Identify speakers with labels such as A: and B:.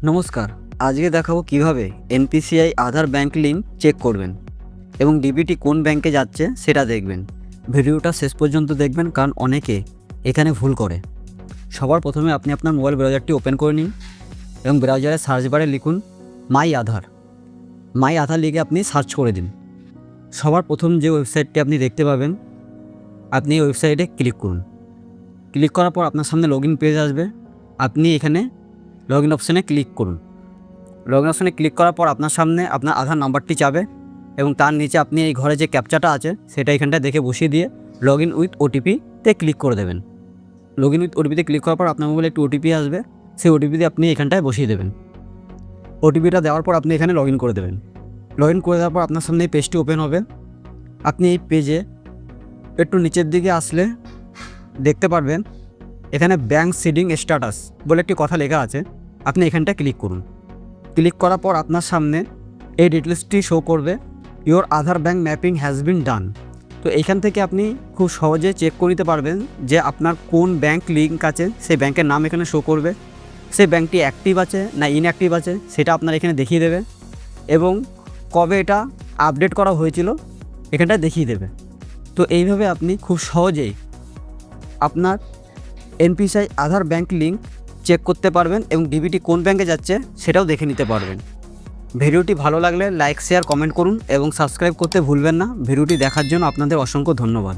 A: নমস্কার, আজকে দেখাবো কিভাবে এনপিসিআই আধার ব্যাংক লিঙ্ক চেক করবেন এবং ডিবিটি কোন ব্যাংকে যাচ্ছে সেটা দেখবেন। ভিডিওটা শেষ পর্যন্ত দেখবেন, কারণ অনেকে এখানে ভুল করে। সবার প্রথমে আপনি আপনার মোবাইল ব্রাউজারটি ওপেন করে নিন এবং ব্রাউজারে সার্চ বারে লিখুন মাই আধার। মাই আধার লিখে আপনি সার্চ করে দিন। সবার প্রথম যে ওয়েবসাইটটি আপনি দেখতে পাবেন, আপনি এই ওয়েবসাইটে ক্লিক করুন। ক্লিক করার পর আপনার সামনে লগ ইন পেজ আসবে। আপনি এখানে লগ ইন অপশানে ক্লিক করুন। লগ ইন অপশানে ক্লিক করার পর আপনার সামনে আপনার আধার নাম্বারটি চাবে এবং তার নিচে আপনি এই ঘরে যে ক্যাপচাটা আছে সেটা এখানটায় দেখে বসিয়ে দিয়ে লগ ইন উইথ ওটিপিতে ক্লিক করে দেবেন। লগ ইন উইথ ওটিপিতে ক্লিক করার পর আপনার মোবাইলে একটি ওটিপি আসবে, সেই ওটিপি দিয়ে আপনি এখানটায় বসিয়ে দেবেন। ওটিপিটা দেওয়ার পর আপনি এখানে লগ ইন করে দেবেন। লগ ইন করে দেওয়ার পর আপনার সামনে এই পেজটি ওপেন হবে। আপনি এই পেজে একটু নিচের দিকে আসলে দেখতে পারবেন এখানে ব্যাঙ্ক সিডিং স্ট্যাটাস বলে একটি কথা লেখা আছে। আপনি এখানটায় ক্লিক করুন। ক্লিক করার পর আপনার সামনে এই ডিটেলসটি শো করবে, your Aadhaar bank mapping has been done. তো এইখান থেকে আপনি খুব সহজে চেক করে নিতে পারবেন যে আপনার কোন ব্যাঙ্ক লিঙ্ক আছে, সেই ব্যাংকের নাম এখানে শো করবে। সেই ব্যাঙ্কটি অ্যাক্টিভ আছে না ইনঅ্যাক্টিভ আছে সেটা আপনার এখানে দেখিয়ে দেবে এবং কবে এটা আপডেট করা হয়েছিল এখানটায় দেখিয়ে দেবে। তো এইভাবে আপনি খুব সহজেই আপনার এনপিসিআই আধার ব্যাঙ্ক লিঙ্ক চেক করতে পারবেন এবং ডিবিটি কোন ব্যাঙ্কে যাচ্ছে সেটাও দেখে নিতে পারবেন। ভিডিওটি ভালো লাগলে লাইক, শেয়ার, কমেন্ট করুন এবং সাবস্ক্রাইব করতে ভুলবেন না। ভিডিওটি দেখার জন্য আপনাদের অসংখ্য ধন্যবাদ।